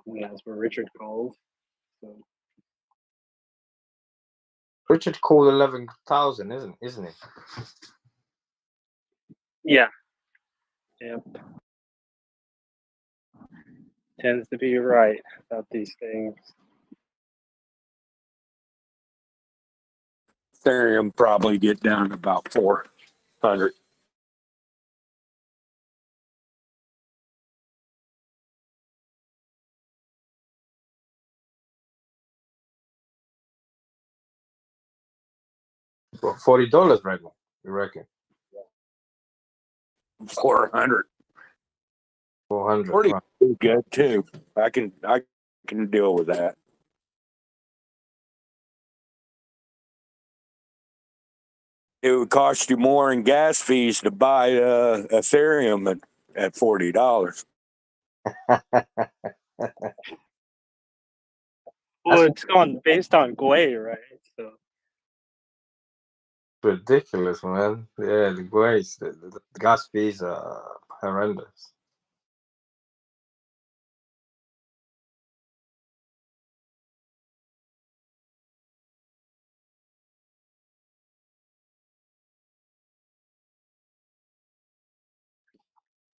And that's what Richard called. So. Richard called 11,000, isn't it? Yeah. Yep. Tends to be right about these things. Ethereum probably get down to about 400. Well, $40 right now, you reckon? 400. 400. Pretty Right. good too. I can deal with that. It would cost you more in gas fees to buy Ethereum at $40. Well, it's gone based on Gwei, right? So Ridiculous, man. Yeah, the waste, the gas fees are horrendous.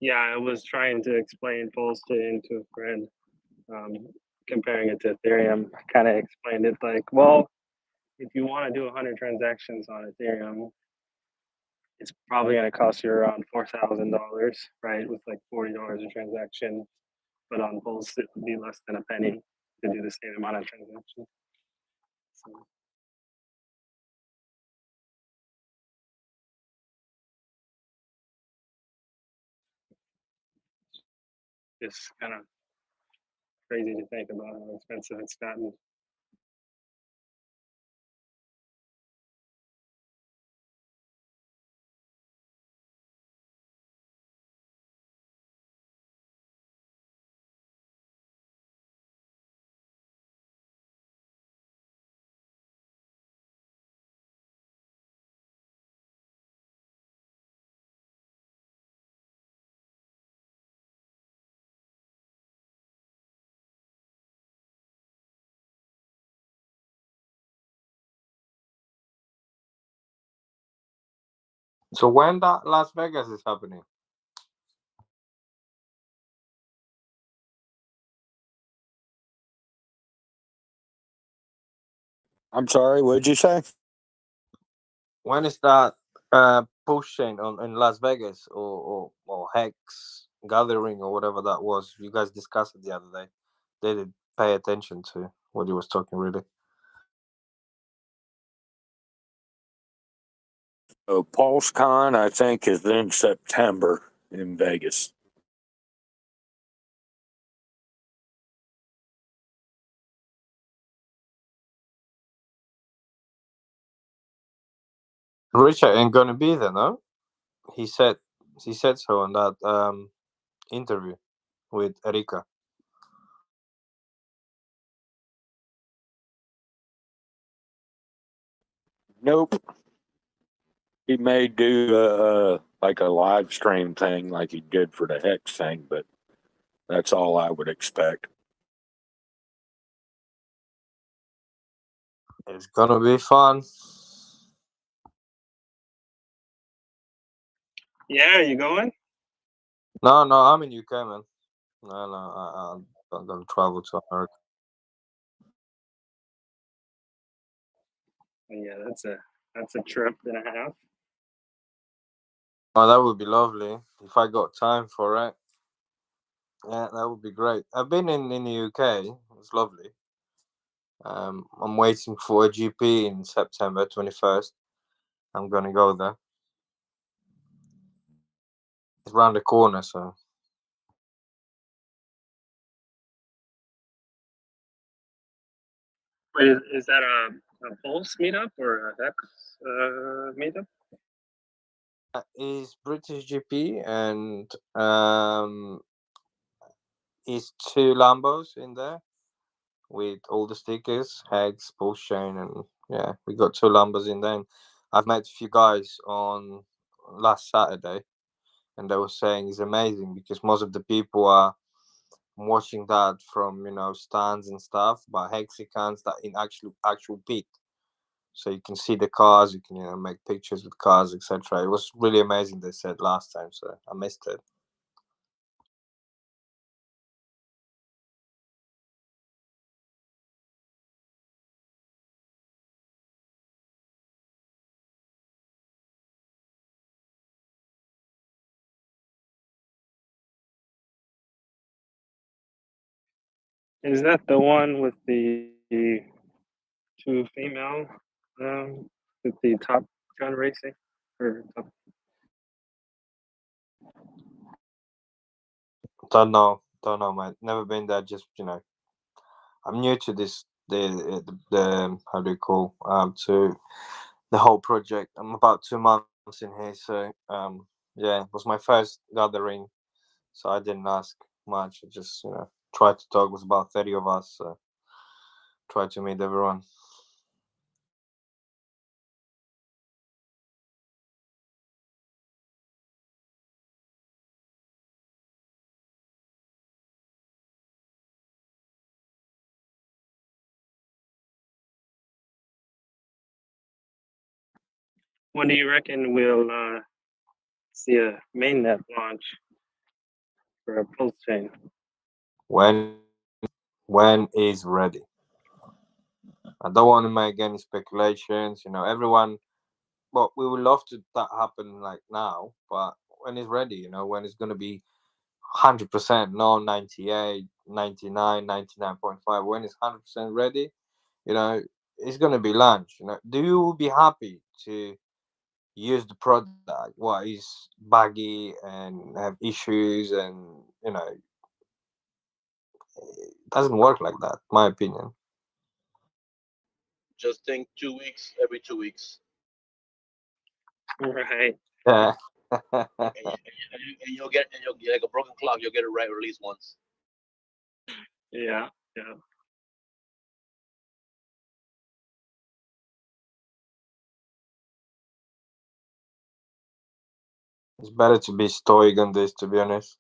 yeah, I was trying to explain Pulsechain to a friend, comparing it to Ethereum. I kind of explained it like, well, if you want to do 100 transactions on Ethereum, it's probably going to cost you around $4,000, right? With like $40 a transaction. But on Pulse, it would be less than a penny to do the same amount of transactions. So. It's kind of crazy to think about how expensive it's gotten. So when that Las Vegas is happening? I'm sorry, what did you say? When is that Pulsechain in Las Vegas or Hex gathering or whatever that was? You guys discussed it the other day. They didn't pay attention to what he was talking really. So PulseCon, I think, is in September in Vegas. Richard ain't gonna be there, no? He said so in that interview with Erika. Nope. He may do like a live stream thing like he did for the Hex thing, but that's all I would expect. It's gonna be fun. Yeah, are you going? No, I'm in UK, man. No, I'm gonna travel to America. Yeah, that's a trip and a half. Oh, that would be lovely if I got time for it. Yeah, that would be great. I've been in the UK. It's lovely. I'm waiting for a GP in September 21st. I'm gonna go there. It's around the corner, so. Wait, is that a Pulse meetup or a Hex meetup? Is British GP and is 2 Lambos in there with all the stickers, Hex, Pulsechain, and yeah, we got 2 Lambos in there. And I've met a few guys on last Saturday, and they were saying it's amazing because most of the people are watching that from stands and stuff, but hexicans that in actual pit, so you can see the cars, you can make pictures with cars, etc. It was really amazing. They said last time, so I missed it. Is that the one with the two female with the Top Gun racing or top? Don't know, man. Never been there. Just I'm new to this. The how do you call to the whole project. I'm about 2 months in here, so yeah, it was my first gathering, so I didn't ask much. I just tried to talk. It was about 30 of us, so tried to meet everyone. When do you reckon we'll see a mainnet launch for a pulse chain? When is ready. I don't want to make any speculations. Everyone. Well, we would love to that happen like now, but when it's ready, when it's gonna be 100%, no 98, 99, 99.5. When it's 100% ready, it's gonna be launched. Do you be happy to use the product? What is buggy and have issues, and it doesn't work like that. My opinion. Just think 2 weeks, every 2 weeks. Right. Yeah. And you'll get like a broken clock. You'll get it right at least once. Yeah. Yeah. It's better to be stoic on this, to be honest.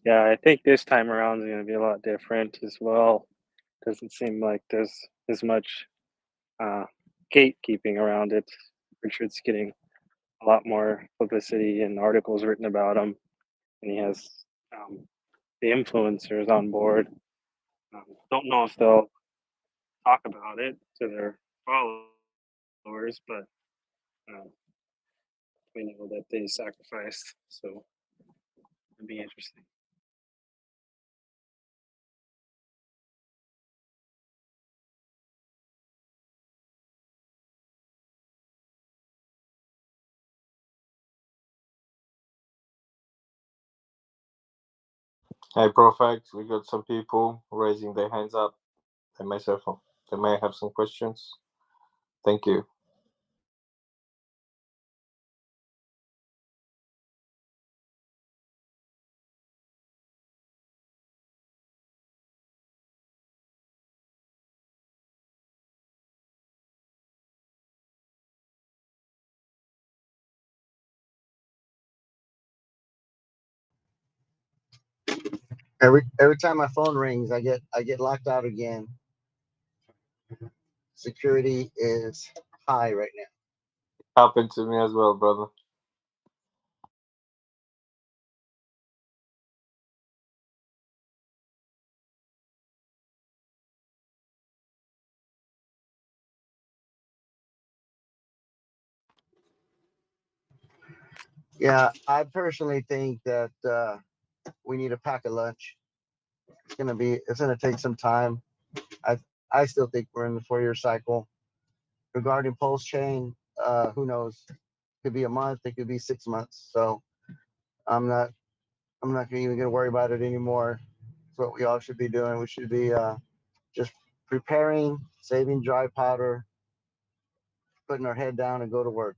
Yeah, I think this time around is going to be a lot different as well. Doesn't seem like there's as much uh, gatekeeping around it. Richard's getting a lot more publicity and articles written about him, and he has the influencers on board. Don't know if they'll talk about it to their followers, but um, we know that they sacrificed, so it'd be interesting. Hey, Perfect. We got some people raising their hands up. They may have some questions. Thank you. Every time my phone rings, I get locked out again. Security is high right now. Happened to me as well, brother. Yeah, I personally think that we need to pack a lunch. It's gonna take some time. I I still think we're in the 4-year cycle. Regarding Pulsechain, Who knows? Could be a month. It could be 6 months. So I'm not even gonna worry about it anymore. It's what we all should be doing. We should be just preparing, saving dry powder, putting our head down and go to work.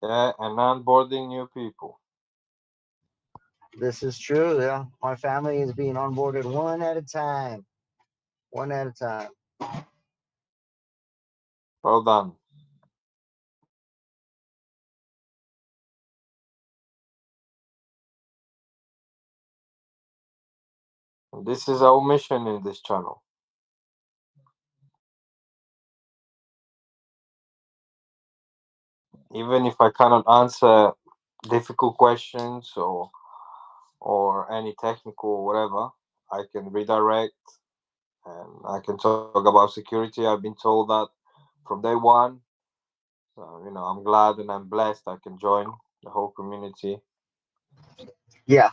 Yeah, and onboarding new people. This is true. Yeah, my family is being onboarded one at a time. One at a time. Well done. And this is our mission in this channel. Even if I cannot answer difficult questions or any technical or whatever, I can redirect and I can talk about security. I've been told that from day one. So, I'm glad and I'm blessed I can join the whole community. Yeah,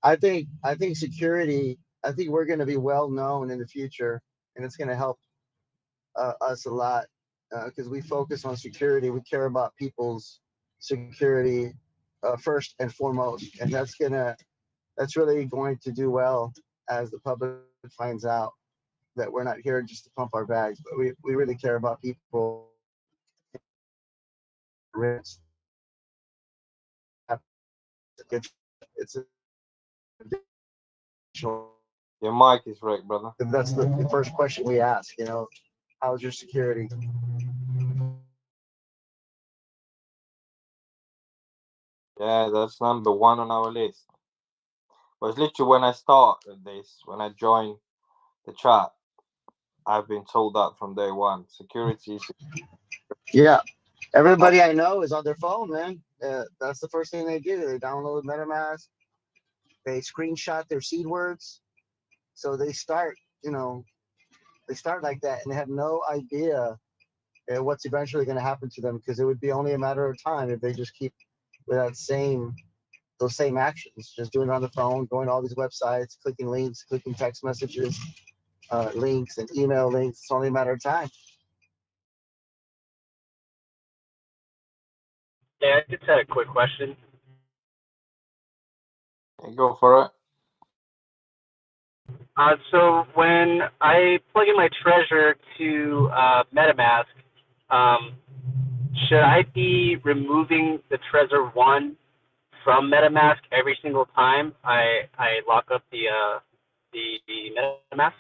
I think security. I think we're going to be well known in the future, and it's going to help us a lot because we focus on security. We care about people's security first and foremost, and that's really going to do well as the public finds out that we're not here just to pump our bags, but we really care about people. It's Your mic is right, brother. that's the first question we ask. How's your security? Yeah, that's number one on our list. But it's literally when I started this, when I joined the chat, I've been told that from day one. Security. Yeah, everybody I know is on their phone, man. That's the first thing they do. They download MetaMask. They screenshot their seed words. So they start, they start like that, and they have no idea what's eventually going to happen to them because it would be only a matter of time if they just keep with those same actions, just doing it on the phone, going to all these websites, clicking links, clicking text messages, links, and email links. It's only a matter of time. Yeah, I just had a quick question. Go for it. So when I plug in my treasure to MetaMask, should I be removing the Trezor one from MetaMask every single time I lock up the MetaMask?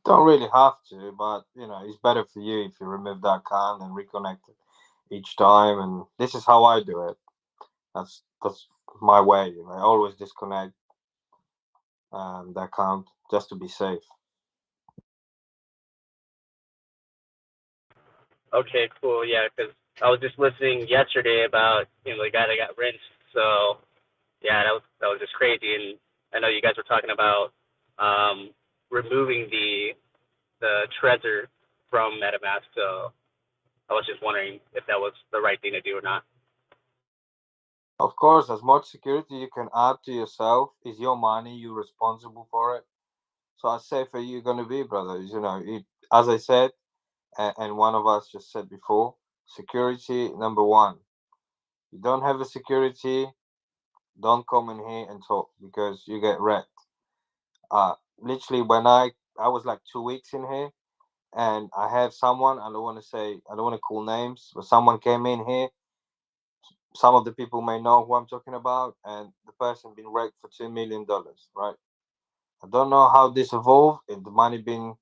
Don't really have to, but it's better for you if you remove that account and reconnect it each time. And this is how I do it. That's my way. I always disconnect the account just to be safe. Okay, cool. Yeah, because I was just listening yesterday about the guy that got rinsed. So yeah, that was just crazy. And I know you guys were talking about removing the Trezor from MetaMask. So I was just wondering if that was the right thing to do or not. Of course, as much security you can add to yourself is your money. You're responsible for it. So as safe as you're gonna be, brothers. As I said, and one of us just said before, security number one. You don't have a security, don't come in here and talk because you get wrecked. Literally, when I was like 2 weeks in here, and I have someone. I don't want to call names, but someone came in here. Some of the people may know who I'm talking about, and the person been wrecked for $2 million, right? I don't know how this evolved. If the money been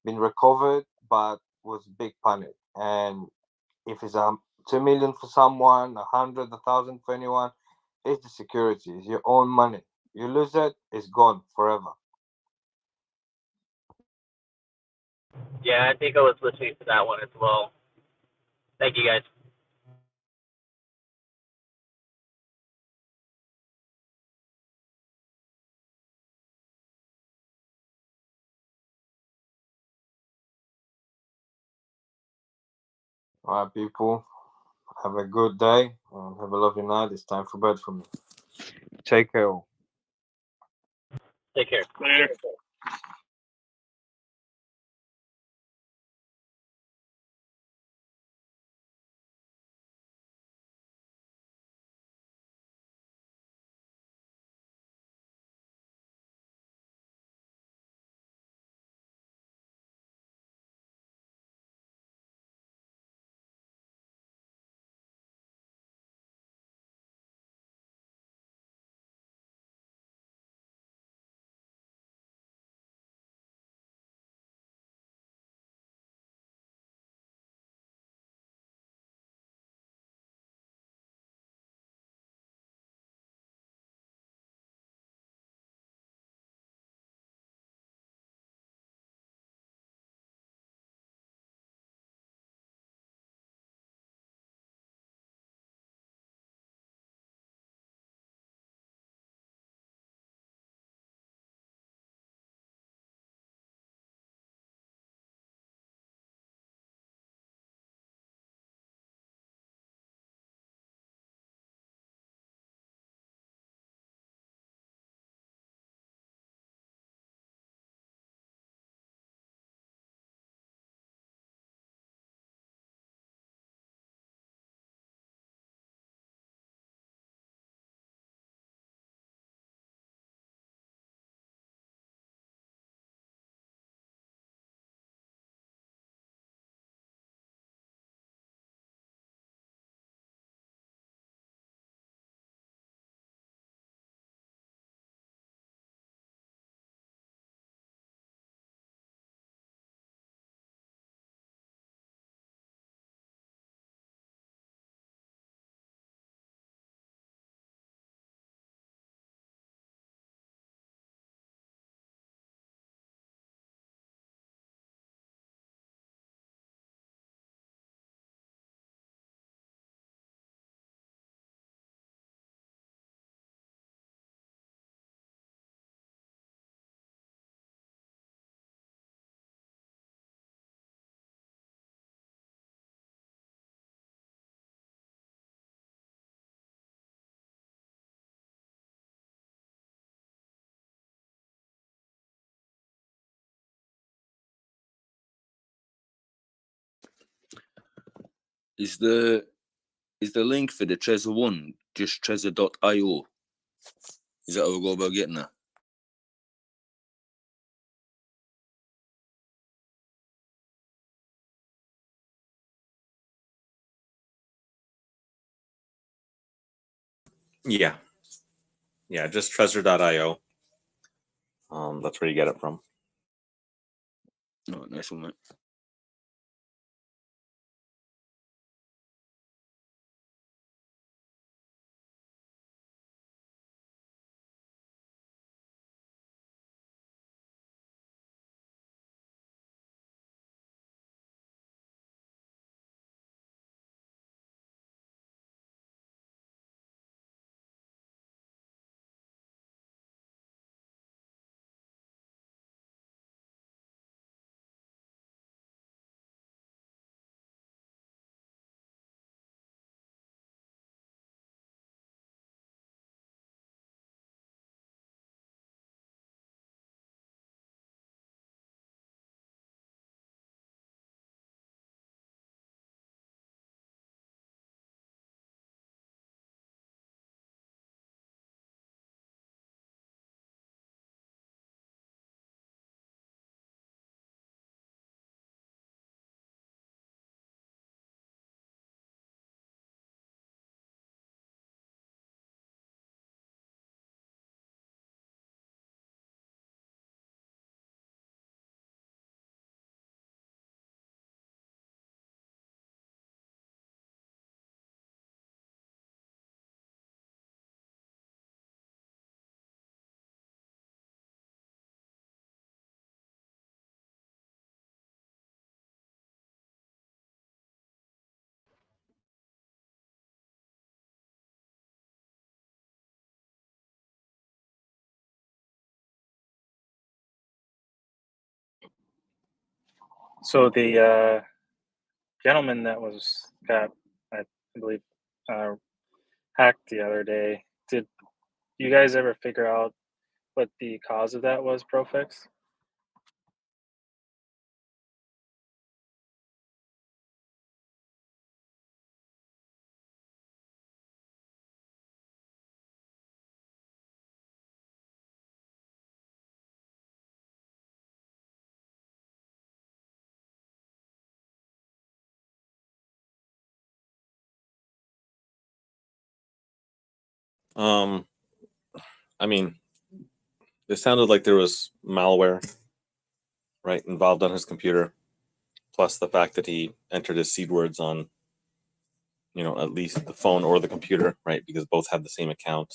recovered, but was big panic. And if it's 2 million for someone, 100, 1,000 for anyone, it's the security. It's your own money. You lose it, it's gone forever. Yeah, I think I was listening to that one as well. Thank you, guys. All right, people. Have a good day and have a lovely night. It's time for bed for me. Take care. Take care. Later. Is the link for the Trezor one just Trezor.io? Is that how we go about getting that? Yeah, just Trezor.io. That's where you get it from. Oh, nice one, mate. So the gentleman that got, I believe, hacked the other day, did you guys ever figure out what the cause of that was, Profix? I mean, it sounded like there was malware, right, involved on his computer, plus the fact that he entered his seed words on, at least the phone or the computer, right, because both have the same account.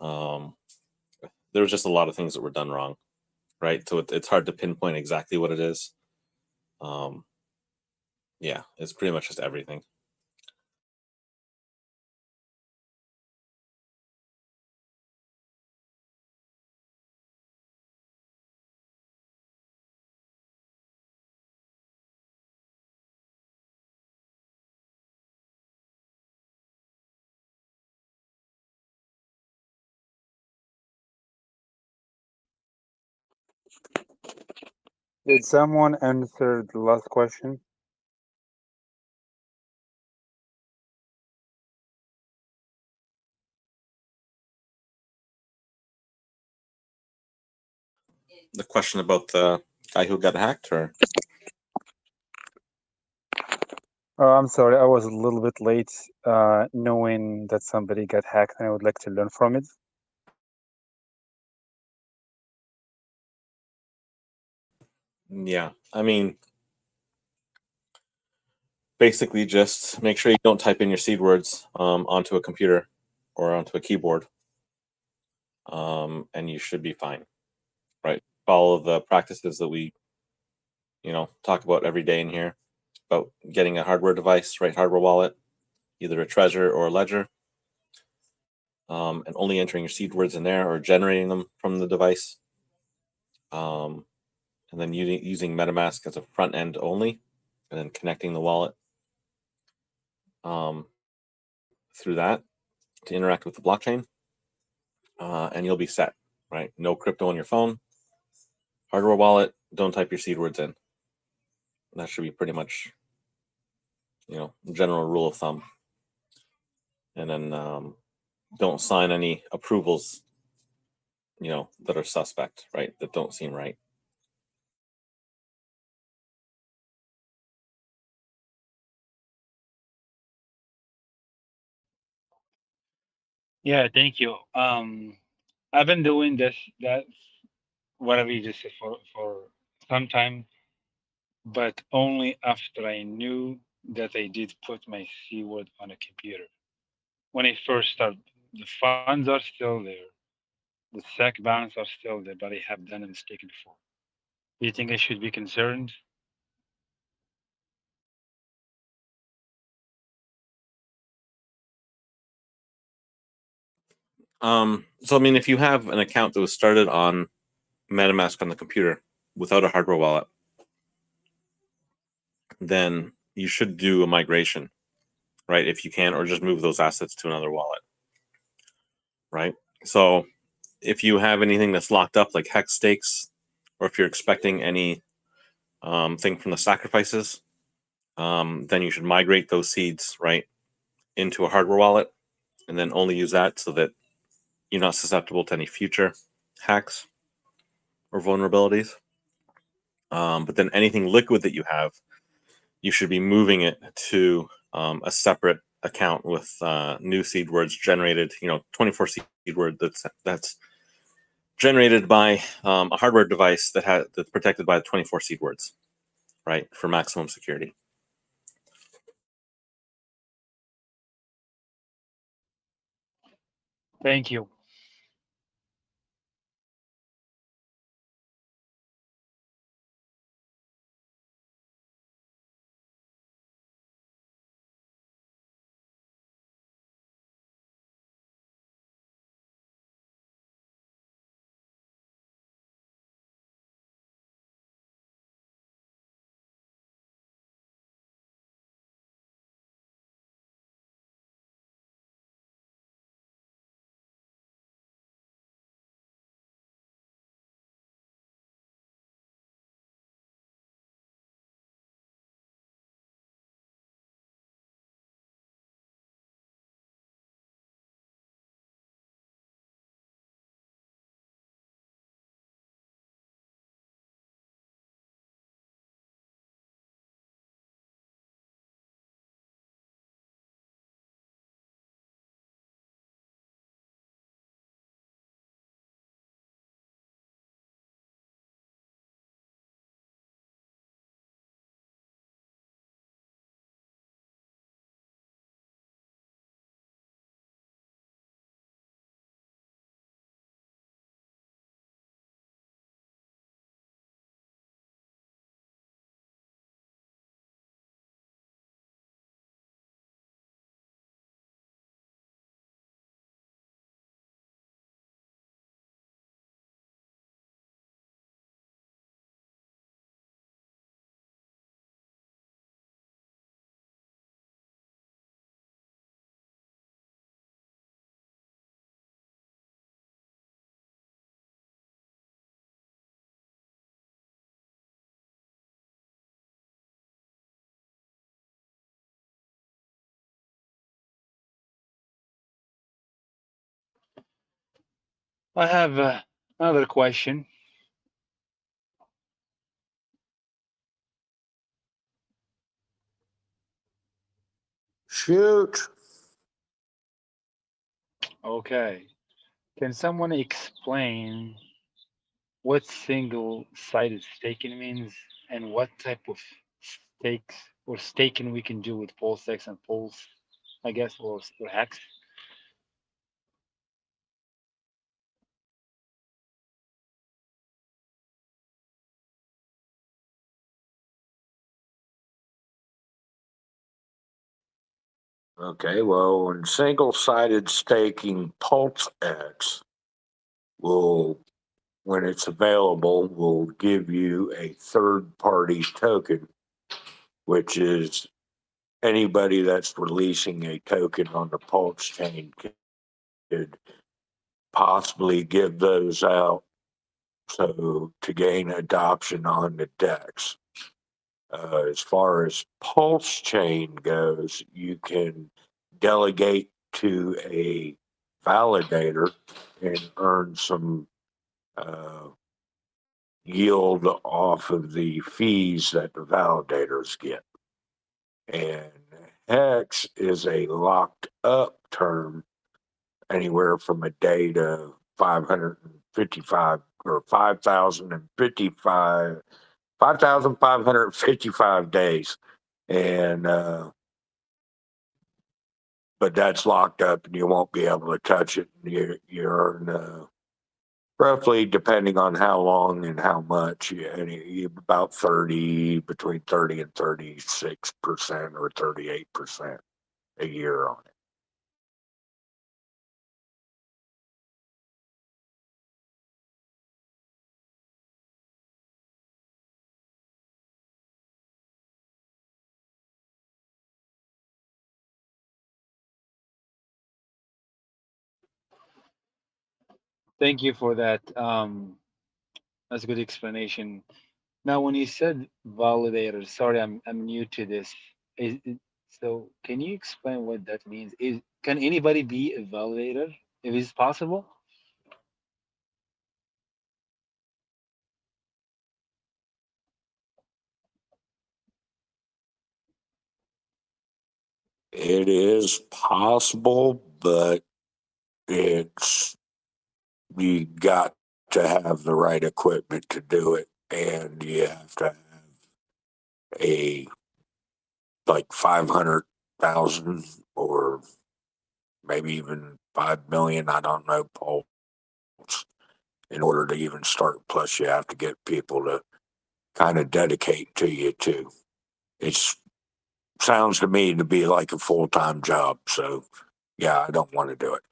There was just a lot of things that were done wrong, right? So it's hard to pinpoint exactly what it is. Yeah, it's pretty much just everything. Did someone answer the last question? The question about the guy who got hacked, or? Oh, I'm sorry, I was a little bit late knowing that somebody got hacked, and I would like to learn from it. Yeah, I mean, basically just make sure you don't type in your seed words onto a computer or onto a keyboard, and you should be fine, right? Follow the practices that we, talk about every day in here about getting a hardware device, right? Hardware wallet, either a Trezor or a Ledger, and only entering your seed words in there or generating them from the device, and then using MetaMask as a front end only, and then connecting the wallet through that to interact with the blockchain, and you'll be set, right? No crypto on your phone, hardware wallet, don't type your seed words in. That should be pretty much general rule of thumb. And then don't sign any approvals, that are suspect, right? That don't seem right. Yeah, thank you. I've been doing that whatever you just said for some time, but only after I knew that I did put my keyword on a computer. When I first started, the funds are still there, the SEC balance are still there, but I have done a mistake before. Do you think I should be concerned? So I mean, if you have an account that was started on MetaMask on the computer without a hardware wallet, then you should do a migration, right? If you can, or just move those assets to another wallet, right? So if you have anything that's locked up, like hex stakes, or if you're expecting any thing from the sacrifices, then you should migrate those seeds, right, into a hardware wallet, and then only use that so that you're not susceptible to any future hacks or vulnerabilities. But then anything liquid that you have, you should be moving it to a separate account with new seed words generated, 24 seed word that's generated by a hardware device that's protected by 24 seed words, right, for maximum security. Thank you. I have another question. Shoot. Okay. Can someone explain what single-sided staking means and what type of stakes or staking we can do with PulseX and Pulse, I guess, or Hex? Okay, well, in single-sided staking, PulseX will, when it's available, will give you a third-party token, which is anybody that's releasing a token on the Pulsechain could possibly give those out so to gain adoption on the DEX. As far as Pulsechain goes, you can delegate to a validator and earn some yield off of the fees that the validators get. And HEX is a locked up term, anywhere from a day to 555 or 5,555 days. And but that's locked up and you won't be able to touch it. You earn roughly, depending on how long and how much, about 30, between 30 and 36% or 38% a year on it. Thank you for that. That's a good explanation. Now, when you said validator, sorry, I'm new to this. So can you explain what that means? Can anybody be a validator if it's possible? It is possible, but it's you got to have the right equipment to do it, and you have to have a like 500,000 or maybe even 5 million. I don't know, Pulse, in order to even start. Plus, you have to get people to kind of dedicate to you too. It sounds to me to be like a full-time job. So, yeah, I don't want to do it.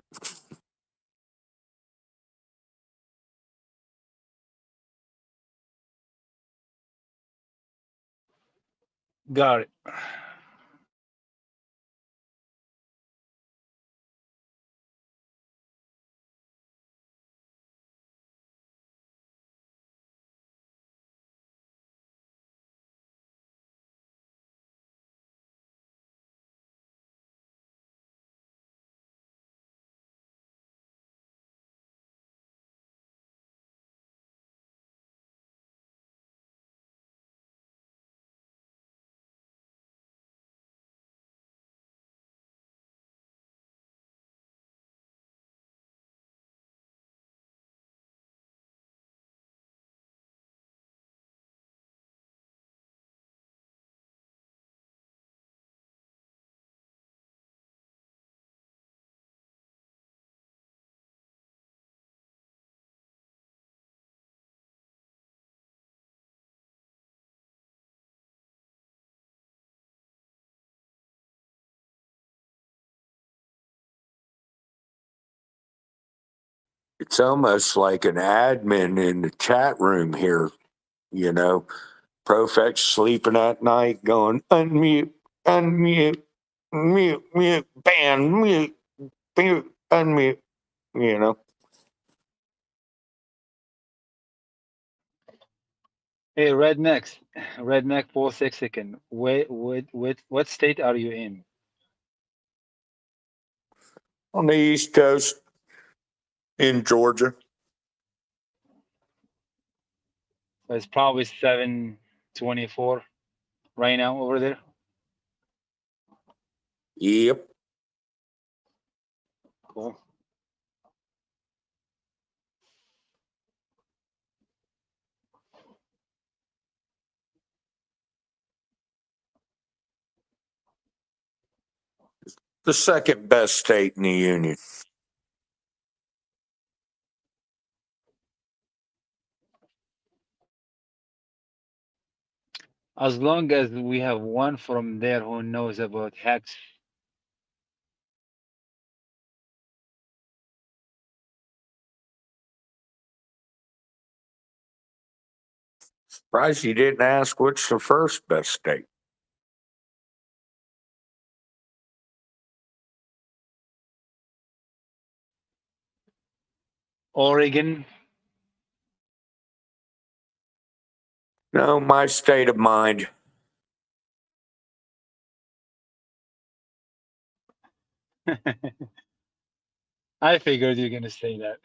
Got it. It's almost like an admin in the chat room here, you know. Profex sleeping at night going, unmute, unmute, mute, mute, ban, mute, mute, unmute, you know. Hey, Redneck 4 6 what state are you in? On the East Coast in Georgia. It's probably 7:24 right now over there. Yep. Cool. The second best state in the union. As long as we have one from there who knows about HEX. Surprised you didn't ask what's the first best state. Oregon. No, my state of mind. I figured you're gonna say that.